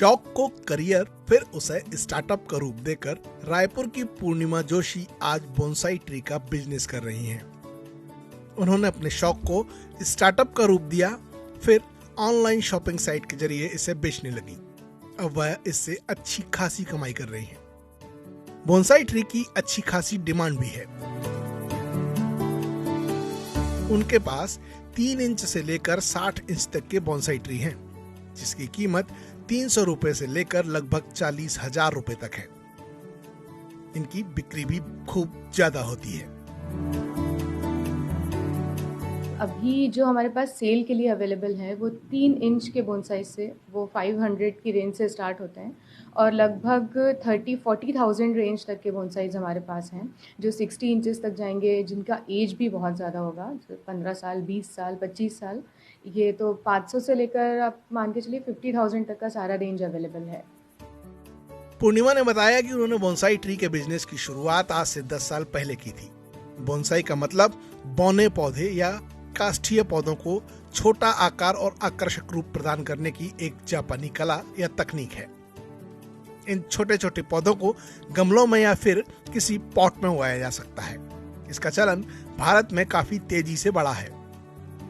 शौक को करियर फिर उसे स्टार्टअप का रूप देकर रायपुर की पूर्णिमा जोशी आज बोनसाई ट्री का बिजनेस कर रही हैं। उन्होंने अपने शौक को स्टार्टअप का रूप दिया, फिर ऑनलाइन शॉपिंग साइट के जरिए इसे बेचने लगी। अब वह इससे अच्छी खासी कमाई कर रही हैं। बोनसाई ट्री की अच्छी खासी डिमांड भी है। उनके पास 3 इंच से लेकर 60 इंच तक के बोनसाई ट्री हैं, जिसकी कीमत 300 रुपए से लेकर लगभग 40,000 रुपए तक है। इनकी बिक्री भी खूब ज्यादा होती है। अभी जो हमारे पास सेल के लिए अवेलेबल है वो 3 इंच के बोनसाई से वो 500 की रेंज से स्टार्ट होते हैं और लगभग 30-40,000 रेंज तक के बोनसाइज हमारे पास हैं जो 60 इंचेस तक जाएंगे, जिनका एज भी बहुत ज़्यादा होगा, 15 साल, 20 साल, 25 साल। ये तो 500 से लेकर आप मान के चलिए 50,000 तक का सारा रेंज अवेलेबल है। पूर्णिमा ने बताया कि उन्होंने बोनसाई ट्री के बिजनेस की शुरुआत आज से 10 साल पहले की थी। बोनसाई का मतलब बौने पौधे या काष्ठीय पौधों को छोटा आकार और आकर्षक रूप प्रदान करने की एक जापानी कला या तकनीक है। इन छोटे छोटे पौधों को गमलों में या फिर किसी पॉट में उगाया जा सकता है। इसका चलन भारत में काफी तेजी से बढ़ा है।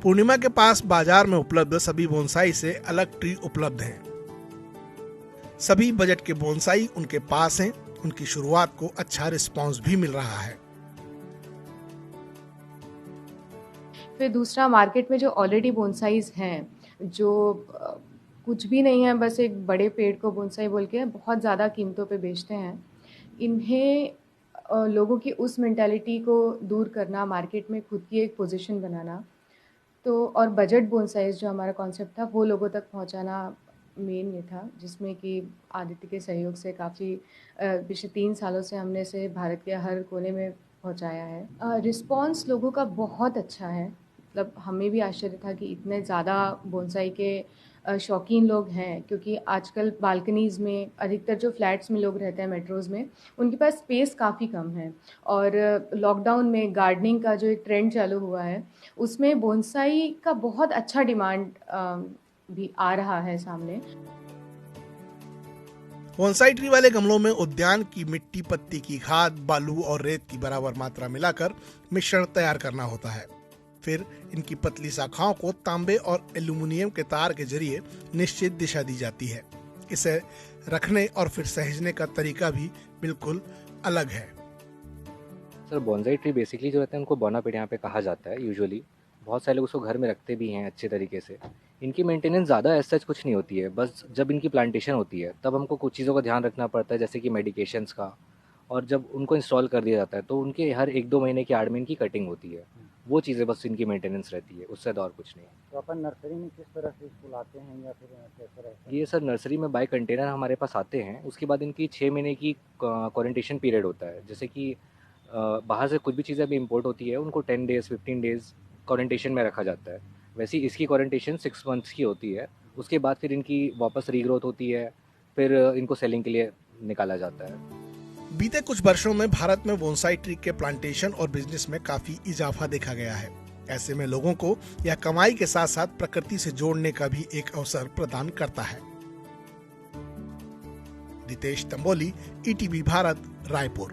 पूर्णिमा के पास बाजार में उपलब्ध सभी बोनसाई से अलग ट्री उपलब्ध हैं। सभी बजट के बोनसाई उनके पास हैं। उनकी शुरुआत को अच्छा रिस्पांस भी मिल रहा है। फिर दूसरा, मार्केट में जो ऑलरेडी बोनसाइज हैं, जो कुछ भी नहीं है, बस एक बड़े पेड़ को बोनसाई बोल के बहुत ज़्यादा कीमतों पे बेचते हैं। इन्हें लोगों की उस मेंटालिटी को दूर करना, मार्केट में खुद की एक पोजीशन बनाना, तो और बजट बोनसाइज जो हमारा कॉन्सेप्ट था वो लोगों तक पहुंचाना मेन ये था, जिसमें कि आदित्य के सहयोग से काफ़ी पिछले 3 सालों से हमने इसे भारत के हर कोने में पहुंचाया है। रिस्पांस लोगों का बहुत अच्छा है। मतलब हमें भी आश्चर्य था कि इतने ज़्यादा बोनसाई के शौकीन लोग हैं, क्योंकि आजकल बालकनीज़ में अधिकतर जो फ्लैट्स में लोग रहते हैं मेट्रोज़ में, उनके पास स्पेस काफ़ी कम है। और लॉकडाउन में गार्डनिंग का जो एक ट्रेंड चालू हुआ है, उसमें बोनसाई का बहुत अच्छा डिमांड भी आ रहा है सामने। बोनसाई ट्री वाले गमलों में उद्यान की मिट्टी, पत्ती की खाद, बालू और रेत की बराबर मात्रा मिलाकर मिश्रण तैयार करना होता है। फिर इनकी पतली शाखाओं को तांबे और एल्यूमिनियम के तार के जरिए निश्चित दिशा दी जाती है। इसे रखने और फिर सहेजने का तरीका भी बिल्कुल अलग है। सर, बोनसाई ट्री बेसिकली जो रहते हैं उनको बोना पेड़ यहाँ पे कहा जाता है। यूजुअली बहुत सारे लोग उसको घर में रखते भी हैं अच्छे तरीके से। इनकी मेंटेनेंस ज़्यादा ऐसा कुछ नहीं होती है। बस जब इनकी प्लांटेशन होती है तब हमको कुछ चीज़ों का ध्यान रखना पड़ता है, जैसे कि मेडिकेशंस का। और जब उनको इंस्टॉल कर दिया जाता है तो उनके हर 1-2 महीने की आड़ में इनकी कटिंग होती है। वो चीज़ें बस इनकी मेंटेनेंस रहती है, उससे और कुछ नहीं। तो अपन नर्सरी में किस तरह से इसको लाते हैं या फिर कैसे रहता है? ये सर नर्सरी में बाय कंटेनर हमारे पास आते हैं। उसके बाद इनकी 6 महीने की क्वारंटेशन पीरियड होता है। जैसे कि बाहर से कुछ भी चीज़ें अभी इम्पोर्ट होती है, उनको 10 डेज़ 15 डेज़ क्वारंटेशन में रखा जाता है। वैसे ही इसकी क्वारंटेशन 6 मंथ्स की होती है। उसके बाद फिर इनकी वापस रीग्रोथ होती है, फिर इनको सेलिंग के लिए निकाला जाता है। बीते कुछ वर्षों में भारत में बोनसाई ट्री के प्लांटेशन और बिजनेस में काफी इजाफा देखा गया है। ऐसे में लोगों को यह कमाई के साथ साथ प्रकृति से जोड़ने का भी एक अवसर प्रदान करता है। रितेश तंबोली, ETV भारत, रायपुर।